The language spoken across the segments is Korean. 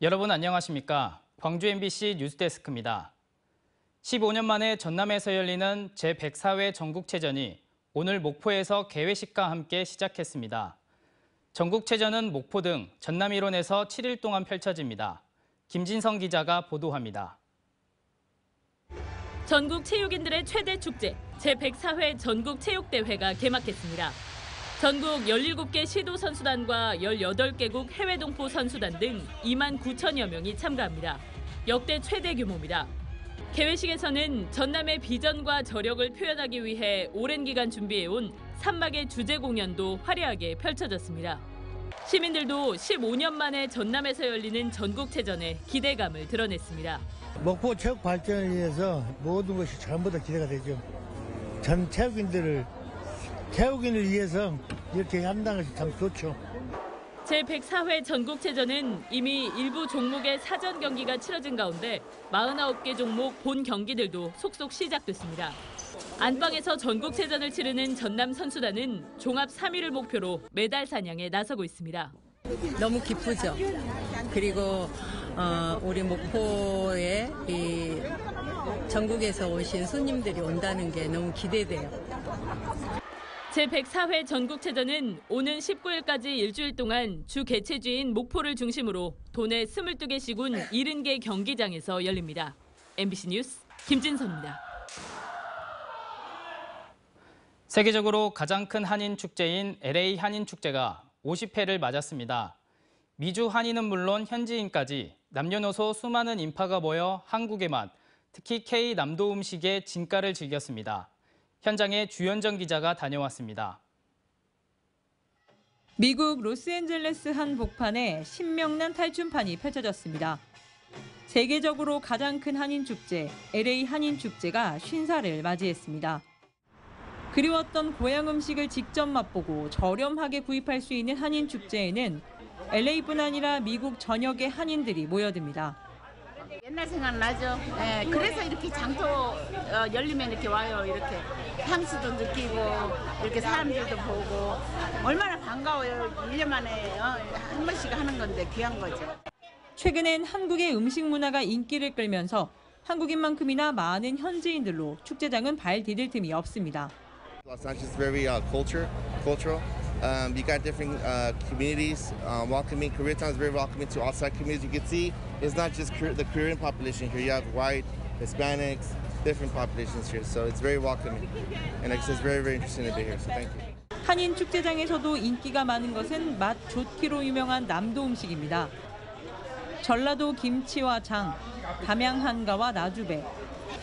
여러분 안녕하십니까? 광주 MBC 뉴스데스크입니다. 15년 만에 전남에서 열리는 제104회 전국체전이 오늘 목포에서 개회식과 함께 시작했습니다. 전국체전은 목포 등 전남 일원에서 7일 동안 펼쳐집니다. 김진성 기자가 보도합니다. 전국 체육인들의 최대 축제 제104회 전국체육대회가 개막했습니다. 전국 17개 시도 선수단과 18개국 해외 동포 선수단 등 2만 9천여 명이 참가합니다. 역대 최대 규모입니다. 개회식에서는 전남의 비전과 저력을 표현하기 위해 오랜 기간 준비해온 산막의 주제 공연도 화려하게 펼쳐졌습니다. 시민들도 15년 만에 전남에서 열리는 전국체전에 기대감을 드러냈습니다. 목포 체육 발전을 위해서 모든 것이 전부 다 기대가 되죠. 전 체육인을 위해서 이렇게 한다는 것이 참 좋죠. 제104회 전국체전은 이미 일부 종목의 사전 경기가 치러진 가운데 49개 종목 본 경기들도 속속 시작됐습니다. 안방에서 전국체전을 치르는 전남 선수단은 종합 3위를 목표로 메달 사냥에 나서고 있습니다. 너무 기쁘죠. 그리고 우리 목포에 이 전국에서 오신 손님들이 온다는 게 너무 기대돼요. 제104회 전국체전은 오는 19일까지 일주일 동안 주 개최지인 목포를 중심으로 도내 22개 시군 70개 경기장에서 열립니다. MBC 뉴스 김진선입니다. 세계적으로 가장 큰 한인 축제인 LA 한인 축제가 50회를 맞았습니다. 미주 한인은 물론 현지인까지 남녀노소 수많은 인파가 모여 한국의 맛, 특히 K-남도 음식의 진가를 즐겼습니다. 현장에 주현정 기자가 다녀왔습니다. 미국 로스앤젤레스 한 복판에 신명난 탈춤판이 펼쳐졌습니다. 세계적으로 가장 큰 한인 축제, LA 한인 축제가 50살을 맞이했습니다. 그리웠던 고향 음식을 직접 맛보고 저렴하게 구입할 수 있는 한인 축제에는 LA뿐 아니라 미국 전역의 한인들이 모여듭니다. 옛날 생각나죠. 네, 그래서 이렇게 장터 열리면 이렇게 와요. 이렇게 향수도 느끼고 이렇게 사람들도 보고 얼마나 반가워요. 1년 만에 한 번씩 하는 건데 귀한 거죠. 최근엔 한국의 음식 문화가 인기를 끌면서 한국인만큼이나 많은 현지인들로 축제장은 발 디딜 틈이 없습니다. Los Angeles is very cultural. You got different communities welcoming. Koreatown is very welcoming to outside communities. You can see it's not just the Korean population here. You have white, Hispanics, different populations here. So it's very welcoming. And it's just very, very interesting to be here. So thank you. 한인 축제장에서도 인기가 많은 것은 맛 좋기로 유명한 남도 음식입니다. 전라도 김치와 장, 담양 한가와 나주배,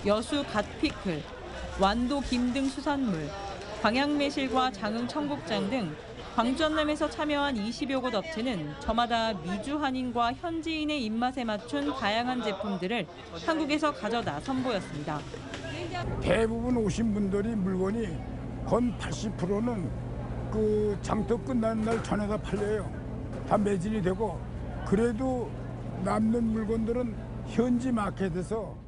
여수 갓피클, 완도 김 등 수산물, 광양 매실과 장흥 청국장 등 광주 전남에서 참여한 20여 곳 업체는 저마다 미주 한인과 현지인의 입맛에 맞춘 다양한 제품들을 한국에서 가져다 선보였습니다. 대부분 오신 분들이 물건이 건 80%는 그 장터 끝나는 날 전에다 팔려요. 다 매진이 되고 그래도 남는 물건들은 현지 마켓에서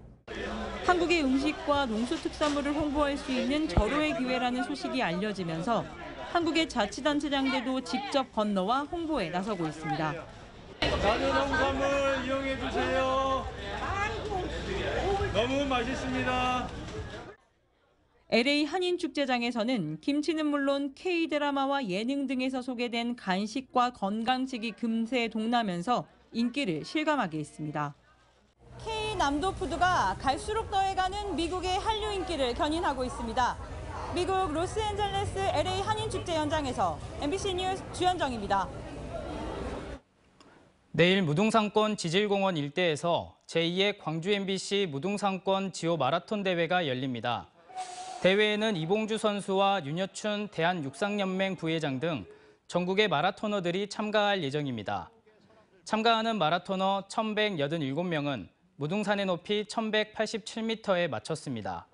한국의 음식과 농수특산물을 홍보할 수 있는 절호의 기회라는 소식이 알려지면서 한국의 자치단체장들도 직접 건너와 홍보에 나서고 있습니다. 다른 농산물 이용해 주세요. 너무 맛있습니다. LA 한인축제장에서는 김치는 물론 K드라마와 예능 등에서 소개된 간식과 건강식이 금세 동나면서 인기를 실감하게 했습니다. K-남도 푸드가 갈수록 더해가는 미국의 한류 인기를 견인하고 있습니다. 미국 로스앤젤레스 LA 한인축제 현장에서 MBC 뉴스 주현정입니다. 내일 무등산권 지질공원 일대에서 제2의 광주 MBC 무등산권 지오 마라톤 대회가 열립니다. 대회에는 이봉주 선수와 윤여춘 대한육상연맹 부회장 등 전국의 마라토너들이 참가할 예정입니다. 참가하는 마라토너 1,187명은 무등산의 높이 1,187m에 맞췄습니다.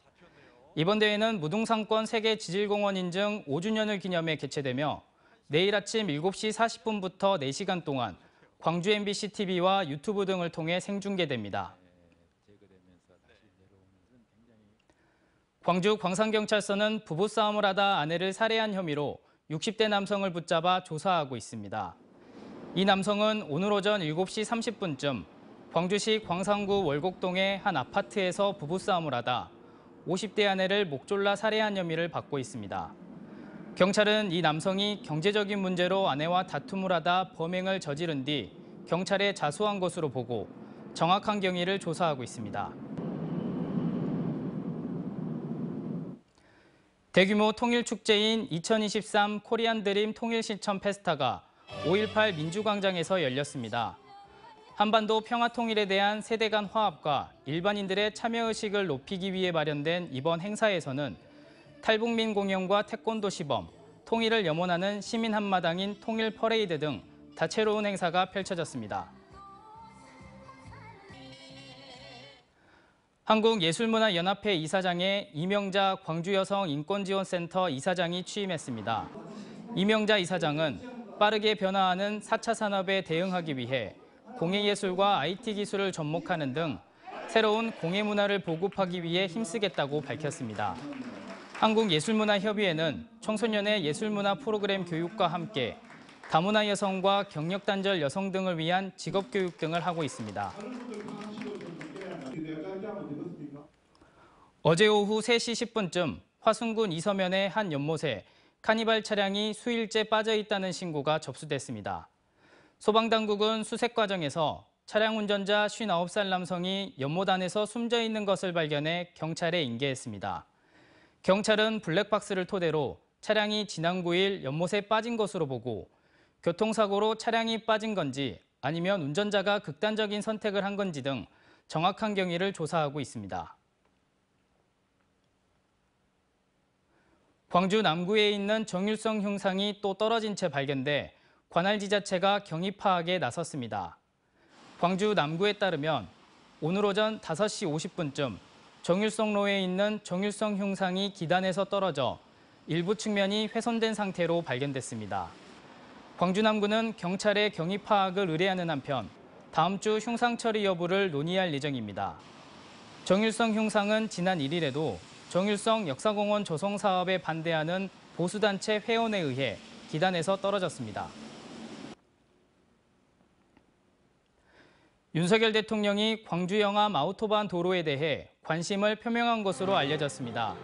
이번 대회는 무등산권 세계 지질공원 인증 5주년을 기념해 개최되며 내일 아침 7시 40분부터 4시간 동안 광주 MBC TV와 유튜브 등을 통해 생중계됩니다. 광주 광산경찰서는 부부싸움을 하다 아내를 살해한 혐의로 60대 남성을 붙잡아 조사하고 있습니다. 이 남성은 오늘 오전 7시 30분쯤 광주시 광산구 월곡동의 한 아파트에서 부부싸움을 하다 50대 아내를 목 졸라 살해한 혐의를 받고 있습니다. 경찰은 이 남성이 경제적인 문제로 아내와 다툼을 하다 범행을 저지른 뒤 경찰에 자수한 것으로 보고 정확한 경위를 조사하고 있습니다. 대규모 통일축제인 2023 코리안 드림 통일신천 페스타가 5.18 민주광장에서 열렸습니다. 한반도 평화통일에 대한 세대 간 화합과 일반인들의 참여의식을 높이기 위해 마련된 이번 행사에서는 탈북민 공연과 태권도 시범, 통일을 염원하는 시민 한마당인 통일 퍼레이드 등 다채로운 행사가 펼쳐졌습니다. 한국예술문화연합회 이사장에 이명자 광주여성인권지원센터 이사장이 취임했습니다. 이명자 이사장은 빠르게 변화하는 4차 산업에 대응하기 위해 공예예술과 IT 기술을 접목하는 등 새로운 공예문화를 보급하기 위해 힘쓰겠다고 밝혔습니다. 한국예술문화협의회는 청소년의 예술문화 프로그램 교육과 함께 다문화 여성과 경력단절 여성 등을 위한 직업교육 등을 하고 있습니다. 어제 오후 3시 10분쯤 화순군 이서면의 한 연못에 카니발 차량이 수일째 빠져 있다는 신고가 접수됐습니다. 소방당국은 수색 과정에서 차량 운전자 59살 남성이 연못 안에서 숨져 있는 것을 발견해 경찰에 인계했습니다. 경찰은 블랙박스를 토대로 차량이 지난 9일 연못에 빠진 것으로 보고 교통사고로 차량이 빠진 건지 아니면 운전자가 극단적인 선택을 한 건지 등 정확한 경위를 조사하고 있습니다. 광주 남구에 있는 정율성 흉상이 또 떨어진 채 발견돼 관할지자체가 경위 파악에 나섰습니다. 광주 남구에 따르면 오늘 오전 5시 50분쯤 정율성로에 있는 정율성 흉상이 기단에서 떨어져 일부 측면이 훼손된 상태로 발견됐습니다. 광주 남구는 경찰에 경위 파악을 의뢰하는 한편 다음 주 흉상 처리 여부를 논의할 예정입니다. 정율성 흉상은 지난 1일에도 정율성 역사공원 조성 사업에 반대하는 보수단체 회원에 의해 기단에서 떨어졌습니다. 윤석열 대통령이 광주 영암 아우토반 도로에 대해 관심을 표명한 것으로 알려졌습니다.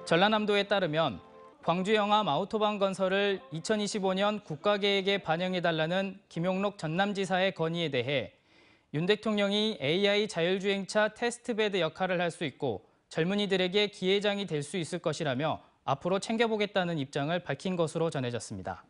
전라남도에 따르면 광주 영암 아우토반 건설을 2025년 국가계획에 반영해달라는 김용록 전남지사의 건의에 대해 윤 대통령이 AI 자율주행차 테스트베드 역할을 할 수 있고 젊은이들에게 기회장이 될 수 있을 것이라며 앞으로 챙겨보겠다는 입장을 밝힌 것으로 전해졌습니다.